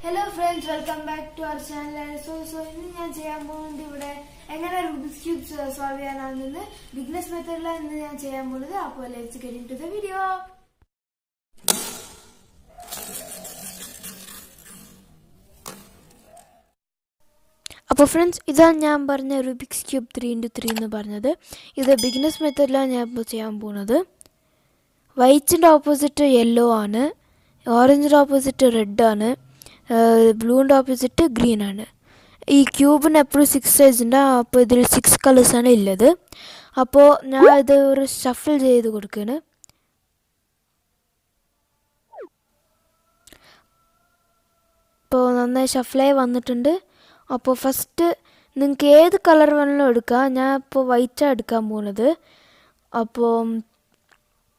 Hello friends, welcome back to our channel. So in ഞാൻ ചെയ്യാൻ പോകുന്നത് ഇവിടെ എങ്ങനെ Rubik's cube solve ചെയ്യാനാണെന്ന് beginners methodലാണ് ഇന്ന് ഞാൻ ചെയ്യാൻ പോകുന്നത്. അപ്പോൾ let's get into the video. അപ്പോൾ ഫ്രണ്ട്സ് ഇതാണ് ഞാൻ പറഞ്ഞ Rubik's cube 3x3 എന്ന് പറഞ്ഞത്. ഇത് beginners methodലാണ് ഞാൻ ഇപ്പോൾ ചെയ്യാൻ പോകുന്നത്. വൈറ്റിന്റെ ഓപ്പോസിറ്റ് യെല്ലോ ആണ്, ഓറഞ്ചിന്റെ ഓപ്പോസിറ്റ് റെഡ് ആണ്, ബ്ലൂവിൻ്റെ ഓപ്പോസിറ്റ് ഗ്രീൻ ആണ്. ഈ ക്യൂബിന് എപ്പോഴും 6 സൈഡ്സ് ഉണ്ട്. അപ്പോൾ ഇതിൽ 6 കളേഴ്സാണ് ഉള്ളത്. അപ്പോൾ ഞാൻ ഇത് ഒരു ഷഫിൾ ചെയ്ത് കൊടുക്കുകയാണ്. ഇപ്പോൾ നന്നായി ഷഫിളായി വന്നിട്ടുണ്ട്. അപ്പോൾ ഫസ്റ്റ് നിങ്ങൾക്ക് ഏത് കളർ വേണമെങ്കിലും എടുക്കാം. ഞാൻ ഇപ്പോൾ വൈറ്റാണ് എടുക്കാൻ പോകുന്നത്. അപ്പോൾ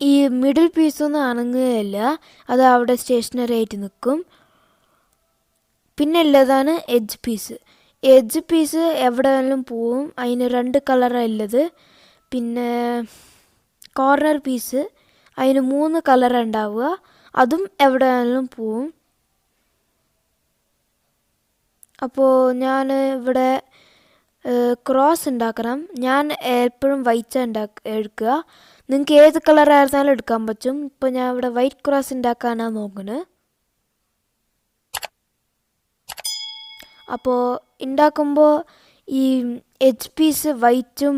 ഈ മിഡിൽ പീസൊന്നും അനങ്ങുകയില്ല, അത് അവിടെ സ്റ്റേഷനറി ആയിട്ട് നിൽക്കും. പിന്നെ ഉള്ളതാണ് എഡ്ജ് പീസ് എവിടെ വേണമെങ്കിലും പോവും. അതിന് 2 കളറാണ് ഉള്ളത്. പിന്നെ കോർണർ പീസ് അതിന് 3 കളറാണ് ഉണ്ടാവുക, അതും എവിടെ വേണമെങ്കിലും പോവും. അപ്പോൾ ഞാൻ ഇവിടെ ക്രോസ് ഉണ്ടാക്കണം. ഞാൻ എപ്പോഴും വൈറ്റാണ് എടുക്കുക. നിങ്ങൾക്ക് ഏത് കളറായിരുന്നാലും എടുക്കാൻ പറ്റും. ഇപ്പോൾ ഞാൻ ഇവിടെ വൈറ്റ് ക്രോസ് ഉണ്ടാക്കാനാണ് നോക്കുന്നത്. അപ്പോൾ ഉണ്ടാക്കുമ്പോൾ ഈ എഡ്ജ് പീസ് വൈറ്റും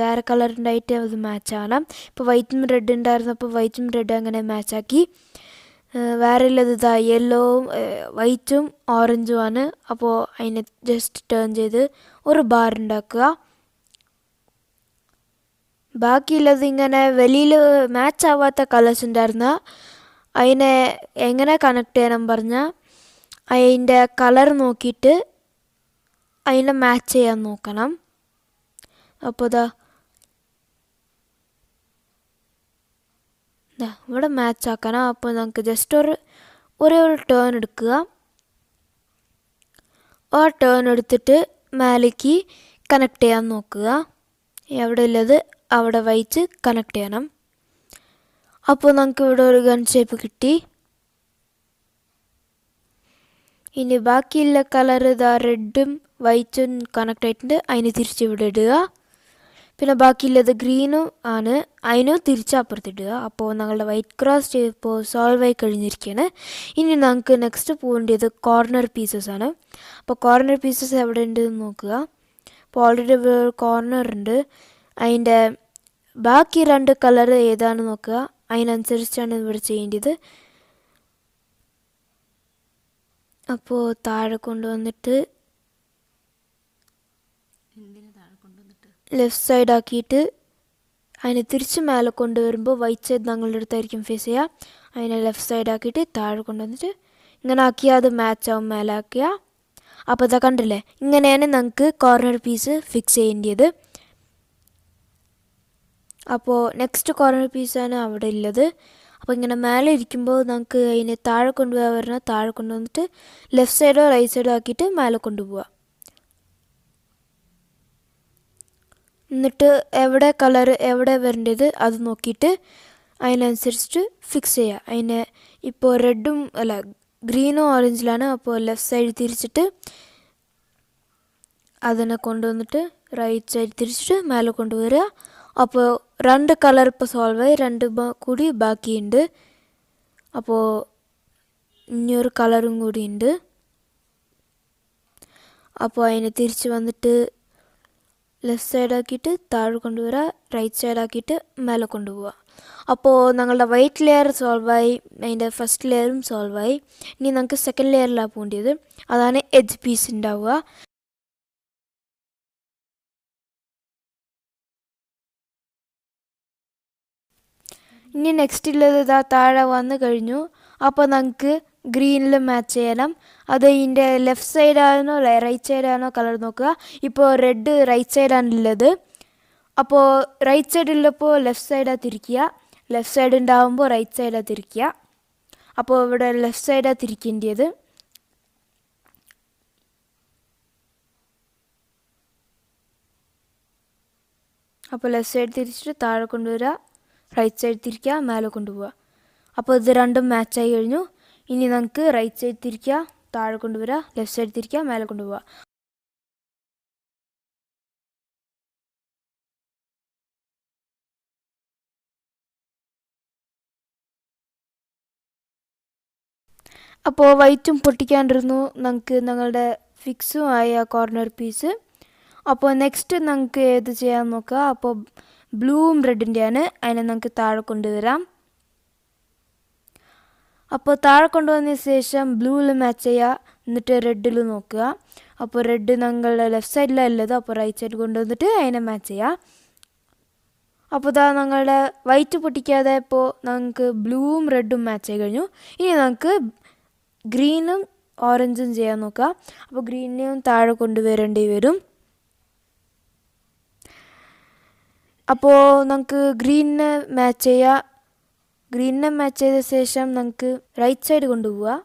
വേറെ കളർ ഉണ്ടായിട്ട് അത് മാച്ച് ആവണം. ഇപ്പോൾ വൈറ്റും റെഡ് ഉണ്ടായിരുന്നപ്പോൾ വൈറ്റും റെഡ് അങ്ങനെ മാച്ചാക്കി. വേറെ ഉള്ളത് ഇതാ യെല്ലോവും വൈറ്റും ഓറഞ്ചും ആണ്. അപ്പോൾ അതിനെ ജസ്റ്റ് ടേൺ ചെയ്ത് ഒരു ബാർ ഉണ്ടാക്കുക. ബാക്കിയുള്ളത് ഇങ്ങനെ വെളിയിൽ മാച്ച് ആവാത്ത കളേഴ്സ് ഉണ്ടായിരുന്ന അതിനെ എങ്ങനെ കണക്ട് ചെയ്യണം പറഞ്ഞാൽ അതിൻ്റെ കളർ നോക്കിയിട്ട് അതിനെ മാച്ച് ചെയ്യാൻ നോക്കണം. അപ്പോൾ ഇവിടെ മാച്ച് ആക്കണം. അപ്പോൾ നമുക്ക് ജസ്റ്റ് ഒരേ ഒരു ടേൺ എടുക്കുക. ആ ടേൺ എടുത്തിട്ട് മേലേക്ക് കണക്ട് ചെയ്യാൻ നോക്കുക. എവിടെ ഉള്ളത് അവിടെ വഹിച്ച് കണക്ട് ചെയ്യണം. അപ്പോൾ നമുക്ക് ഇവിടെ ഒരു ഗൺ ഷേപ്പ് കിട്ടി. ഇനി ബാക്കിയുള്ള കളർ ഇതാ റെഡും വൈറ്റും കണക്ട് ആയിട്ടുണ്ട്, അതിന് തിരിച്ച് ഇവിടെ ഇടുക. പിന്നെ ബാക്കിയുള്ളത് ഗ്രീനും ആണ്, അതിനും തിരിച്ച് അപ്പുറത്തിടുക. അപ്പോൾ ഞങ്ങളുടെ വൈറ്റ് ക്രോസ് ഇപ്പോൾ സോൾവ് ആയി കഴിഞ്ഞിരിക്കുകയാണ്. ഇനി നമുക്ക് നെക്സ്റ്റ് പോകേണ്ടത് കോർണർ പീസസ് ആണ്. അപ്പോൾ കോർണർ പീസസ് എവിടെ ഉണ്ടെന്ന് നോക്കുക. അപ്പോൾ ഓൾറെഡി കോർണർ ഉണ്ട്. അതിൻ്റെ ബാക്കി 2 കളർ ഏതാണെന്ന് നോക്കുക. അതിനനുസരിച്ചാണ് ഇവിടെ ചെയ്യേണ്ടത്. അപ്പോൾ താഴെ കൊണ്ടുവന്നിട്ട് ലെഫ്റ്റ് സൈഡ് ആക്കിയിട്ട് അതിനെ തിരിച്ച് മേലെ കൊണ്ടുവരുമ്പോൾ വൈറ്റ് സൈഡ് ഞങ്ങളുടെ അടുത്തായിരിക്കും ഫേസ് ചെയ്യുക. അതിനെ ലെഫ്റ്റ് സൈഡ് ആക്കിയിട്ട് താഴെ കൊണ്ടുവന്നിട്ട് ഇങ്ങനെ ആക്കിയാൽ അത് മാച്ച് ആവും മേലെ ആക്കിയ. അപ്പോൾ ഇതാ കണ്ടില്ലേ, ഇങ്ങനെയാണ് നമുക്ക് കോർണർ പീസ് ഫിക്സ് ചെയ്യേണ്ടത്. അപ്പോൾ നെക്സ്റ്റ് കോർണർ പീസാണ് അവിടെ ഉള്ളത്. അപ്പോൾ ഇങ്ങനെ മേലെ ഇരിക്കുമ്പോൾ നമുക്ക് അതിനെ താഴെ കൊണ്ടുപോകാൻ പറഞ്ഞാൽ താഴെ കൊണ്ടുവന്നിട്ട് ലെഫ്റ്റ് സൈഡോ റൈറ്റ് സൈഡോ ആക്കിയിട്ട് മേലെ കൊണ്ടുപോവുക. എന്നിട്ട് എവിടെ കളർ എവിടെ വരേണ്ടത് അത് നോക്കിയിട്ട് അതിനനുസരിച്ചിട്ട് ഫിക്സ് ചെയ്യുക. അതിനെ ഇപ്പോൾ ഗ്രീനോ ഓറഞ്ചിലാണ്. അപ്പോൾ ലെഫ്റ്റ് സൈഡ് തിരിച്ചിട്ട് അതിനെ കൊണ്ടുവന്നിട്ട് റൈറ്റ് സൈഡ് തിരിച്ചിട്ട് മേലെ കൊണ്ടുവരിക. അപ്പോൾ 2 കളർ ഇപ്പോൾ സോൾവ് ആയി, 2 കൂടി ബാക്കിയുണ്ട്. അപ്പോൾ ഇനിയൊരു കളറും കൂടി ഉണ്ട്. അപ്പോൾ അതിനെ തിരിച്ച് വന്നിട്ട് ലെഫ്റ്റ് സൈഡ് ആക്കിയിട്ട് താഴെ കൊണ്ടുവരിക, റൈറ്റ് സൈഡ് ആക്കിയിട്ട് മേലെ കൊണ്ടുപോവുക. അപ്പോൾ ഞങ്ങളുടെ വൈറ്റ് ലെയർ സോൾവായി, അതിൻ്റെ ഫസ്റ്റ് ലെയറും സോൾവായി. ഇനി നമുക്ക് സെക്കൻഡ് ലെയറിലാണ് പോകേണ്ടത്. അതാണ് എഡ്ജ് പീസ് ഉണ്ടാവുക. ഇനി നെക്സ്റ്റ് ഉള്ളത് ഇതാ താഴെ വന്ന് കഴിഞ്ഞു. അപ്പോൾ നമുക്ക് ഗ്രീനിൽ മാച്ച് ചെയ്യണം. അത് ഇതിൻ്റെ ലെഫ്റ്റ് സൈഡാണോ റൈറ്റ് സൈഡാണോ കളർ നോക്കുക. ഇപ്പോൾ റെഡ് റൈറ്റ് സൈഡാണുള്ളത്. അപ്പോൾ റൈറ്റ് സൈഡുള്ളപ്പോൾ ലെഫ്റ്റ് സൈഡാണ് തിരിക്കുക, ലെഫ്റ്റ് സൈഡ് ഉണ്ടാകുമ്പോൾ റൈറ്റ് സൈഡാണ് തിരിക്കുക. അപ്പോൾ ഇവിടെ ലെഫ്റ്റ് സൈഡാണ് തിരിക്കേണ്ടത്. അപ്പോൾ ലെഫ്റ്റ് സൈഡ് തിരിച്ചിട്ട് താഴെ കൊണ്ടുവരിക, റൈറ്റ് സൈഡ് തിരിക്കുക, മേലെ കൊണ്ടുപോവുക. അപ്പോൾ ഇത് രണ്ടും മാച്ചായി കഴിഞ്ഞു. ഇനി നമുക്ക് റൈറ്റ് സൈഡ് തിരിക്കുക, താഴെ കൊണ്ടുവരിക, ലെഫ്റ്റ് സൈഡ് തിരിക്കുക, മേലെ കൊണ്ടുപോവുക. അപ്പോൾ വൈറ്റും പൊട്ടിക്കാണ്ടിരുന്നു നമുക്ക് ഞങ്ങളുടെ ഫിക്സും ആയ കോർണർ പീസ്. അപ്പോൾ നെക്സ്റ്റ് നമുക്ക് ഏത് ചെയ്യാൻ നോക്കുക. അപ്പോൾ ബ്ലൂവും റെഡിൻ്റെയാണ്, അതിനെ നമുക്ക് താഴെ കൊണ്ടുവരാം. അപ്പോൾ താഴെ കൊണ്ടുവന്നതിന് ശേഷം ബ്ലൂവിൽ മാച്ച് ചെയ്യുക, എന്നിട്ട് റെഡിൽ നോക്കുക. അപ്പോൾ റെഡ് ഞങ്ങളുടെ ലെഫ്റ്റ് സൈഡിലാണ് ഉള്ളത്, അപ്പോൾ റൈറ്റ് സൈഡ് കൊണ്ടുവന്നിട്ട് അതിനെ മാച്ച് ചെയ്യുക. അപ്പോൾ ഇതാ ഞങ്ങളുടെ വൈറ്റ് പൊട്ടിക്കാതെ ഇപ്പോൾ നമുക്ക് ബ്ലൂവും റെഡും മാച്ച് ആയി കഴിഞ്ഞു. ഇനി നമുക്ക് ഗ്രീനും ഓറഞ്ചും ചെയ്യാൻ നോക്കുക. അപ്പോൾ ഗ്രീനും താഴെ കൊണ്ടുവരേണ്ടി വരും. അപ്പോൾ നമുക്ക് ഗ്രീനിനെ മാച്ച് ചെയ്യുക. ഗ്രീനിനെ മാച്ച് ചെയ്ത ശേഷം നമുക്ക് റൈറ്റ് സൈഡ് കൊണ്ടുപോവുക.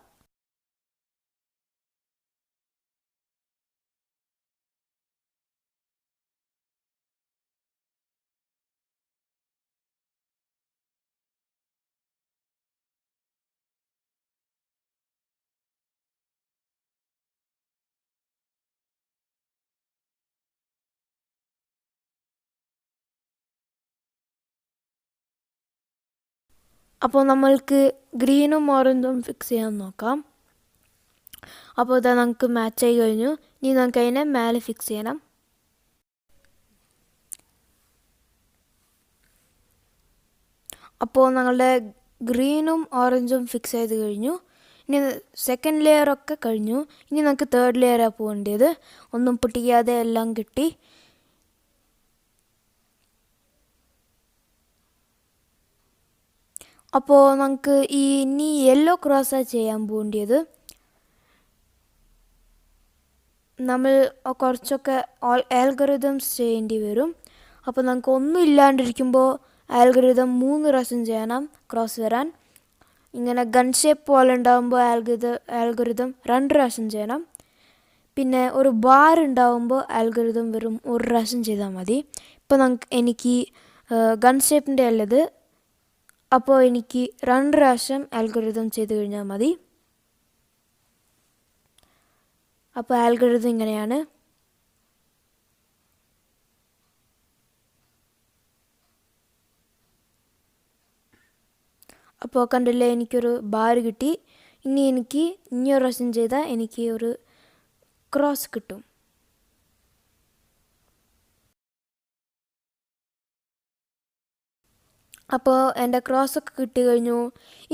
അപ്പോൾ നമ്മൾക്ക് ഗ്രീനും ഓറഞ്ചും ഫിക്സ് ചെയ്യാൻ നോക്കാം. അപ്പോൾ ഇതാ നമുക്ക് മാച്ച് ആയി കഴിഞ്ഞു. ഇനി നമുക്ക് അതിനെ മേലെ ഫിക്സ് ചെയ്യണം. അപ്പോൾ ഞങ്ങളുടെ ഗ്രീനും ഓറഞ്ചും ഫിക്സ് ചെയ്ത് കഴിഞ്ഞു. ഇനി സെക്കൻഡ് ലെയറൊക്കെ കഴിഞ്ഞു. ഇനി നമുക്ക് തേർഡ് ലെയറാണ് പോകേണ്ടത്. ഒന്നും പൊട്ടിക്കാതെ എല്ലാം കിട്ടി. അപ്പോൾ നമുക്ക് ഇനി യെല്ലോ ക്രോസാണ് ചെയ്യാൻ പോകേണ്ടത്. നമ്മൾ കുറച്ചൊക്കെ ആൽഗോരിതംസ് ചെയ്യേണ്ടി വരും. അപ്പോൾ നമുക്ക് ഒന്നും ഇല്ലാണ്ടിരിക്കുമ്പോൾ ആൽഗോരിതം 3 പ്രാവശ്യം ചെയ്യണം ക്രോസ് വരാൻ. ഇങ്ങനെ ഗൺ ഷേപ്പ് പോലെ ഉണ്ടാകുമ്പോൾ ആൽഗോരിതം 2 പ്രാവശ്യം ചെയ്യണം. പിന്നെ ഒരു ബാർ ഉണ്ടാകുമ്പോൾ ആൽഗോരിതം വെറും 1 പ്രാവശ്യം ചെയ്താൽ മതി. ഇപ്പോൾ എനിക്ക് ഗൺ ഷേപ്പിൻ്റെ ഉള്ളത്, അപ്പോൾ എനിക്ക് 2 പ്രാവശ്യം ആൽഗോരിതം ചെയ്ത് കഴിഞ്ഞാൽ മതി. അപ്പോൾ ആൽഗോരിതം ഇങ്ങനെയാണ്. അപ്പോൾ കണ്ടില്ലേ, എനിക്കൊരു ബാർ കിട്ടി. ഇനി എനിക്ക് ഇനിയൊരു പ്രാവശ്യം ചെയ്താൽ എനിക്ക് ഒരു ക്രോസ് കിട്ടും. അപ്പോൾ എൻ്റെ ക്രോസൊക്കെ കിട്ടി കഴിഞ്ഞു.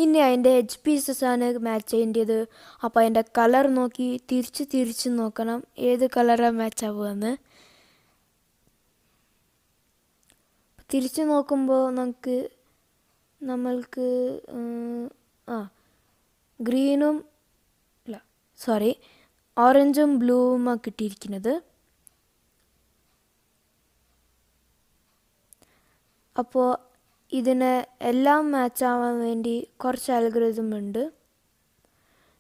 ഇനി അതിൻ്റെ എഡ്ജ് പീസസാണ് മാച്ച് ചെയ്യേണ്ടത്. അപ്പോൾ അതിൻ്റെ കളർ നോക്കി തിരിച്ച് നോക്കണം ഏത് കളറാണ് മാച്ച് ആവുകയെന്ന്. തിരിച്ച് നോക്കുമ്പോൾ നമ്മൾക്ക് ഗ്രീനും ഓറഞ്ചും ബ്ലൂവുമാണ് കിട്ടിയിരിക്കുന്നത്. അപ്പോൾ ഇതിന് എല്ലാം മാച്ച് ആവാൻ വേണ്ടി കുറച്ച് അൽഗോരിതം ഉണ്ട്.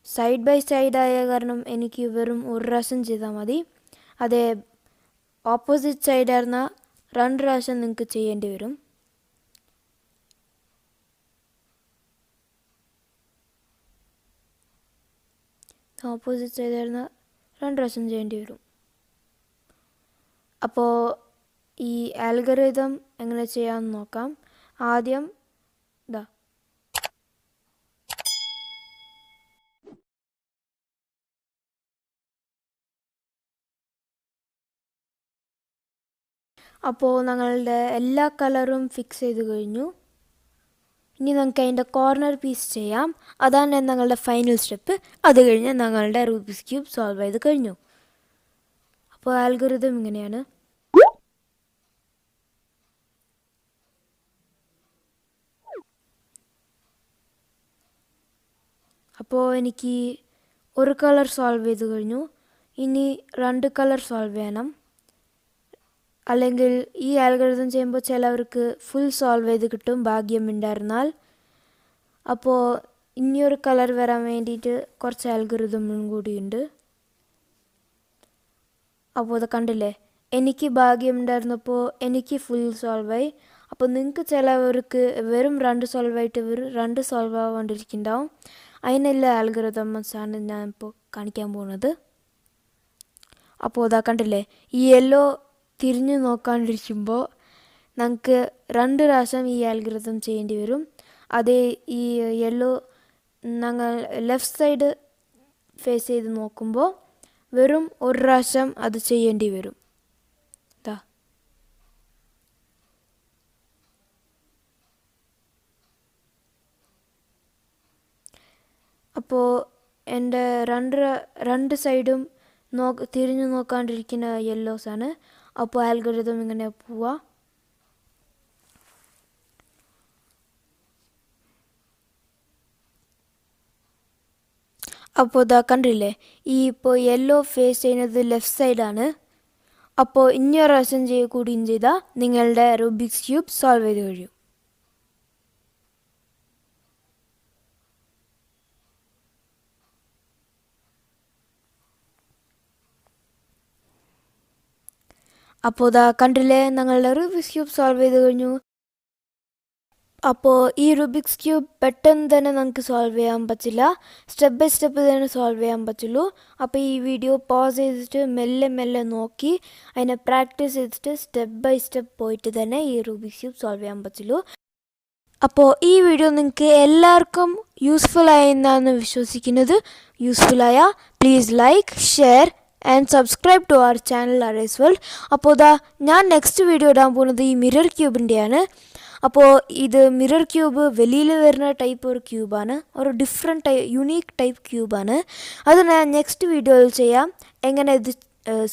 സൈഡ് ബൈ സൈഡായ കാരണം എനിക്ക് വെറും 1 പ്രാവശ്യം ചെയ്താൽ മതി. അതേ ഓപ്പോസിറ്റ് സൈഡായിരുന്നാൽ 2 പ്രാവശ്യം നിങ്ങൾക്ക് ചെയ്യേണ്ടി വരും. ഓപ്പോസിറ്റ് സൈഡായിരുന്നാൽ 2 പ്രാവശ്യം ചെയ്യേണ്ടി വരും. അപ്പോൾ ഈ ആൽഗോരിതം എങ്ങനെ ചെയ്യാമെന്ന് നോക്കാം. ആദ്യം അപ്പോൾ ഞങ്ങളുടെ എല്ലാ കളറും ഫിക്സ് ചെയ്ത് കഴിഞ്ഞു. ഇനി നമുക്ക് അതിൻ്റെ കോർണർ പീസ് ചെയ്യാം. അതാണ് ഞങ്ങളുടെ ഫൈനൽ സ്റ്റെപ്പ്. അത് കഴിഞ്ഞ് ഞങ്ങളുടെ റൂബിക്സ് ക്യൂബ് സോൾവ് ചെയ്ത് കഴിഞ്ഞു. അപ്പോൾ ആൽഗോരിതം ഇങ്ങനെയാണ്. അപ്പോൾ എനിക്ക് 1 കളർ സോൾവ് ചെയ്ത് കഴിഞ്ഞു. ഇനി 2 കളർ സോൾവ് ചെയ്യണം. അല്ലെങ്കിൽ ഈ ആൽഗോരിതം ചെയ്യുമ്പോൾ ചിലവർക്ക് ഫുൾ സോൾവ് ചെയ്ത് കിട്ടും, ഭാഗ്യമുണ്ടായിരുന്നാൽ. അപ്പോൾ ഇനിയൊരു കളർ വരാൻ വേണ്ടിയിട്ട് കുറച്ച് ആൽഗോരിതമും കൂടിയുണ്ട്. അപ്പോൾ അത് കണ്ടില്ലേ, എനിക്ക് ഭാഗ്യമുണ്ടായിരുന്നപ്പോൾ എനിക്ക് ഫുൾ സോൾവായി. അപ്പോൾ നിങ്ങൾക്ക് ചിലവർക്ക് വെറും 2 സോൾവ് ആയിട്ട് 2 സോൾവ് ആവാണ്ടിരിക്കുന്നുണ്ടാവും. അതിനുള്ള ആൽഗോരിതംസാണ് ഞാൻ ഇപ്പോൾ കാണിക്കാൻ പോകുന്നത്. അപ്പോൾ ഇതാ കണ്ടില്ലേ, ഈ യെല്ലോ തിരിഞ്ഞു നോക്കാണ്ടിരിക്കുമ്പോൾ നമുക്ക് 2 പ്രാവശ്യം ഈ ആൽഗോരിതം ചെയ്യേണ്ടി വരും. അതേ ഈ യെല്ലോ ഞങ്ങൾ ലെഫ്റ്റ് സൈഡ് ഫേസ് ചെയ്ത് നോക്കുമ്പോൾ വെറും 1 പ്രാവശ്യം അത് ചെയ്യേണ്ടി വരും. ഇതാ അപ്പോൾ എൻ്റെ രണ്ട് സൈഡും തിരിഞ്ഞു നോക്കാണ്ടിരിക്കുന്ന യെല്ലോസാണ്. അപ്പോൾ ആൽഗോരിതം ഇങ്ങനെ പോവാ. അപ്പോൾ ഇതാ കണ്ടില്ലേ, ഈ ഇപ്പോൾ യെല്ലോ ഫേസ് ചെയ്യുന്നത് ലെഫ്റ്റ് സൈഡാണ്. അപ്പോൾ ഇനി ഒരു പ്രാവശ്യം കൂടിയും ചെയ്താൽ നിങ്ങളുടെ റൂബിക്സ് ക്യൂബ് സോൾവ് ചെയ്ത് കഴിയും. അപ്പോൾ ഇതാ കണ്ടില്ലേ, ഞങ്ങളുടെ റൂബിക്സ് ക്യൂബ് സോൾവ് ചെയ്ത് കഴിഞ്ഞു. അപ്പോൾ ഈ റൂബിക്സ് ക്യൂബ് പെട്ടെന്ന് തന്നെ നമുക്ക് സോൾവ് ചെയ്യാൻ പറ്റില്ല, സ്റ്റെപ്പ് ബൈ സ്റ്റെപ്പ് തന്നെ സോൾവ് ചെയ്യാൻ പറ്റുള്ളൂ. അപ്പോൾ ഈ വീഡിയോ പോസ് ചെയ്തിട്ട് മെല്ലെ മെല്ലെ നോക്കി അതിനെ പ്രാക്ടീസ് ചെയ്തിട്ട് സ്റ്റെപ്പ് ബൈ സ്റ്റെപ്പ് പോയിട്ട് തന്നെ ഈ റൂബിക്സ് ക്യൂബ് സോൾവ് ചെയ്യാൻ പറ്റുള്ളൂ. അപ്പോൾ ഈ വീഡിയോ നിങ്ങൾക്ക് എല്ലാവർക്കും യൂസ്ഫുൾ ആയെന്നാണ് വിശ്വസിക്കുന്നത്. യൂസ്ഫുള്ളായ please like, share and subscribe to our channel Arraysworld. അപ്പോൾ ഇതാ ഞാൻ നെക്സ്റ്റ് വീഡിയോ ഇടാൻ പോകുന്നത് ഈ മിറർ ക്യൂബിൻ്റെയാണ്. അപ്പോൾ ഇത് മിറർ ക്യൂബ് വെളിയിൽ വരുന്ന ടൈപ്പ് ഒരു ക്യൂബാണ്, ഒരു ഡിഫറെൻറ്റ് യുണീക്ക് ടൈപ്പ് ക്യൂബാണ്. അത് ഞാൻ നെക്സ്റ്റ് വീഡിയോയിൽ ചെയ്യാം, എങ്ങനെ ഇത്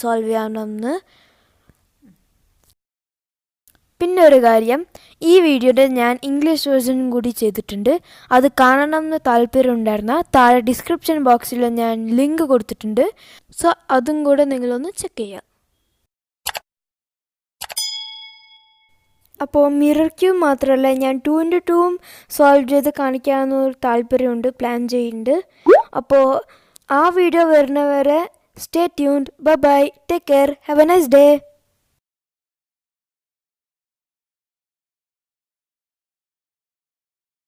സോൾവ് ചെയ്യാമെന്ന്. പിന്നെ ഒരു കാര്യം, ഈ വീഡിയോയുടെ ഞാൻ ഇംഗ്ലീഷ് വേർഷനും കൂടി ചെയ്തിട്ടുണ്ട്. അത് കാണണമെന്ന് താല്പര്യം ഉണ്ടായിരുന്നാൽ താഴെ ഡിസ്ക്രിപ്ഷൻ ബോക്സിൽ ഞാൻ ലിങ്ക് കൊടുത്തിട്ടുണ്ട്. സോ അതും കൂടെ നിങ്ങളൊന്ന് ചെക്ക് ചെയ്യാം. അപ്പോൾ മിറർ ക്യൂബ് മാത്രമല്ല, ഞാൻ 2x2 സോൾവ് ചെയ്ത് കാണിക്കാമെന്നൊരു താല്പര്യമുണ്ട്, പ്ലാൻ ചെയ്യുന്നുണ്ട്. അപ്പോൾ ആ വീഡിയോ വരുന്നവരെ stay tuned. Bye bye, take care, have A nice day.